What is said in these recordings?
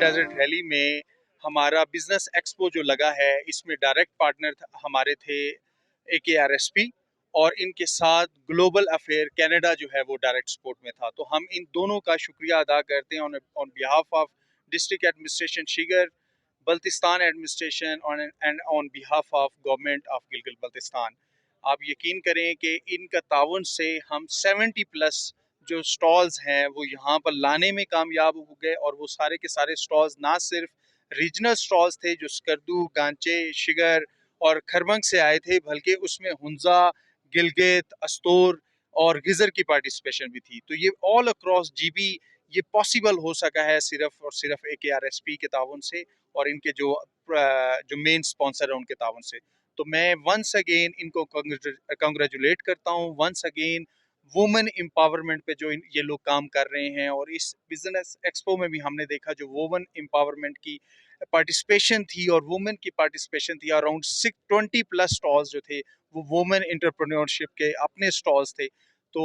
Desert rally میں ہمارا business expo جو لگا ہے اس میں ڈائریکٹ پارٹنر ہمارے تھے AKRSP اور ان کے ساتھ گلوبل افیئر کینیڈا جو ہے وہ ڈائریکٹ سپورٹ میں تھا. تو ہم ان دونوں کا شکریہ ادا کرتے ہیں on behalf of district administration Shigar, Baltistan administration and on behalf of government of Gilgit Baltistan. آپ یقین کریں کہ ان کا تعاون سے ہم 70+ جو سٹالز ہیں وہ یہاں پر لانے میں کامیاب ہو گئے, اور وہ سارے کے سارے سٹالز نہ صرف ریجنل سٹالز تھے جو سکردو, گانچے, شگر اور کھربنگ سے آئے تھے, بلکہ اس میں ہنزا, گلگت, استور اور گزر کی پارٹیسپیشن بھی تھی. تو یہ آل اکراس GB یہ پاسبل ہو سکا ہے صرف اور صرف AKRSP کے تعاون سے اور ان کے جو مین اسپانسر ہیں ان کے تعاون سے. تو میں ونس اگین ان کو کنگریچولیٹ کرتا ہوں, ونس اگین وومن امپاورمنٹ پہ جو یہ لوگ کام کر رہے ہیں. اور اس بزنس ایکسپو میں بھی ہم نے دیکھا جو وومن امپاورمنٹ کی پارٹیسپیشن تھی, اور وومن کی پارٹیسپیشن تھی اراؤنڈ 20+ سٹالز جو تھے وہ وومن انٹرپرینورشپ کے اپنے سٹالز تھے. تو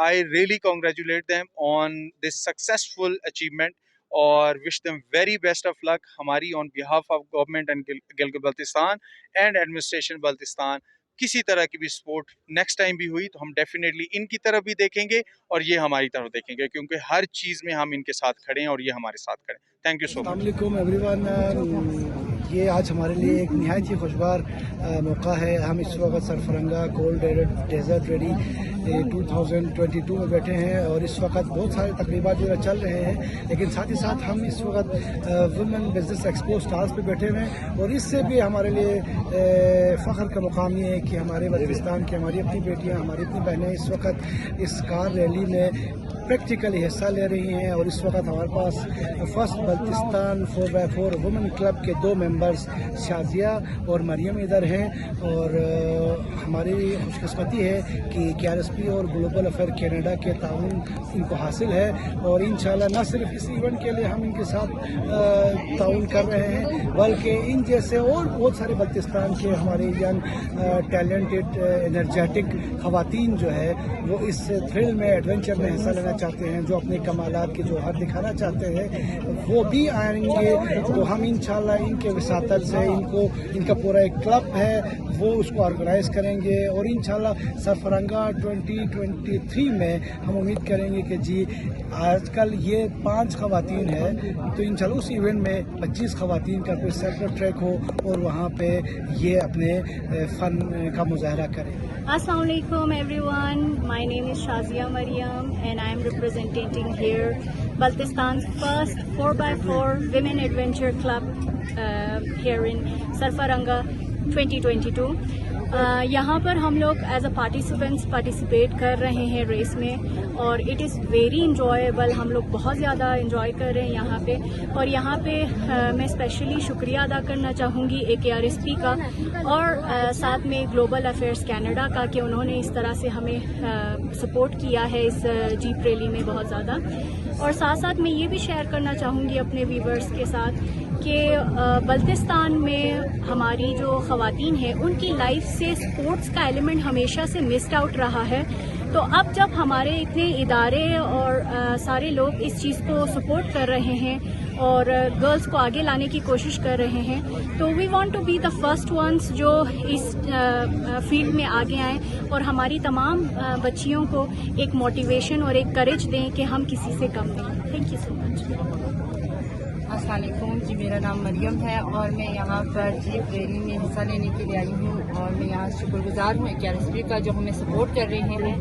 I really congratulate them on this successful achievement اور wish them very best of luck. ہماری on behalf of government and Gilgit Baltistan and administration Baltistan کسی طرح کی بھی سپورٹ نیکسٹ ٹائم بھی ہوئی تو ہم ڈیفینیٹلی ان کی طرف بھی دیکھیں گے اور یہ ہماری طرف دیکھیں گے, کیونکہ ہر چیز میں ہم ان کے ساتھ کھڑے ہیں اور یہ ہمارے ساتھ کھڑے ہیں. تھینک یو سو مچ. السلام علیکم ایوری ون. یہ آج ہمارے لیے ایک نہایت ہی خوشگوار موقع ہے. ہم اس وقت سرفرنگا گولڈ ڈیزرٹ ریلی 2022 میں بیٹھے ہیں اور اس وقت بہت سارے تقریبات جو چل رہے ہیں, لیکن ساتھ ہی ساتھ ہم اس وقت وومن بزنس ایکسپو سٹالز پہ بیٹھے ہوئے ہیں. اور اس سے بھی ہمارے لیے فخر کا مقام یہ ہے کہ ہمارے بلتستان کی ہماری اپنی بیٹیاں, ہماری اپنی بہنیں اس وقت اس کار ریلی میں پریکٹیکلی حصہ لے رہی ہیں. اور اس وقت ہمارے پاس first Baltistan 4x4 women club کے 2 ممبرز شازیہ اور مریم ادھر ہیں. اور ہماری خوش قسمتی ہے کہ AKRSP اور گلوبل افیئر کینیڈا کے تعاون ان کو حاصل ہے, اور انشاءاللہ نہ صرف اس ایونٹ کے لیے ہم ان کے ساتھ تعاون کر رہے ہیں, بلکہ ان جیسے اور بہت سارے بلتستان کے ہمارے ینگ ٹیلنٹڈ انرجیٹک خواتین جو ہے وہ اس تھرل میں ایڈونچر میں حصہ لینا چاہتے ہیں, جو اپنے کمالات کے جوہر دکھانا چاہتے ہیں وہ بھی آئیں گے. تو ہم انشاءاللہ ان کے وساطت سے ان کا پورا ایک کلب ہے وہ اس کو آرگنائز کریں گے, اور انشاءاللہ سرفرنگا 2023 میں ہم امید کریں گے کہ جی آج کل یہ 5 خواتین ہیں تو انشاءاللہ اس ایونٹ میں 25 خواتین کا کوئی سیپریٹ ٹریک ہو اور وہاں پہ یہ اپنے فن کا مظاہرہ کریں. Assalamu alaikum everyone. My name is Shazia Mariam and I am representing here Baltistan's first 4x4 Women Adventure Club here in Sarfaranga 2022. یہاں پر ہم لوگ ایز اے پارٹیسپیٹ کر رہے ہیں ریس میں, اور اٹ از ویری انجوائیبل. ہم لوگ بہت زیادہ انجوائے کر رہے ہیں یہاں پہ. اور یہاں پہ میں اسپیشلی شکریہ ادا کرنا چاہوں گی AKRSP کا اور ساتھ میں گلوبل افیئرس کینیڈا کا کہ انہوں نے اس طرح سے ہمیں سپورٹ کیا ہے اس جیپ ریلی میں بہت زیادہ. اور ساتھ ساتھ میں یہ بھی شیئر کرنا چاہوں گی اپنے ویورز کے ساتھ کہ بلتستان میں ہماری جو خواتین ہیں ان کی لائف سے اسپورٹس کا ایلیمنٹ ہمیشہ سے مسڈ آؤٹ رہا ہے. تو اب جب ہمارے اتنے ادارے اور سارے لوگ اس چیز کو سپورٹ کر رہے ہیں اور گرلز کو آگے لانے کی کوشش کر رہے ہیں, تو we want to be the first ones جو اس فیلڈ میں آگے آئیں اور ہماری تمام بچیوں کو ایک موٹیویشن اور ایک کریج دیں کہ ہم کسی سے کم نہیں. تھینک یو سو مچ. السلام علیکم جی, میرا نام مریم ہے اور میں یہاں پر جیپ ریلی میں حصہ لینے کے لیے آئی ہوں, اور میں یہاں شکر گزار ہوں AKRSP کا جو ہمیں سپورٹ کر رہے ہیں.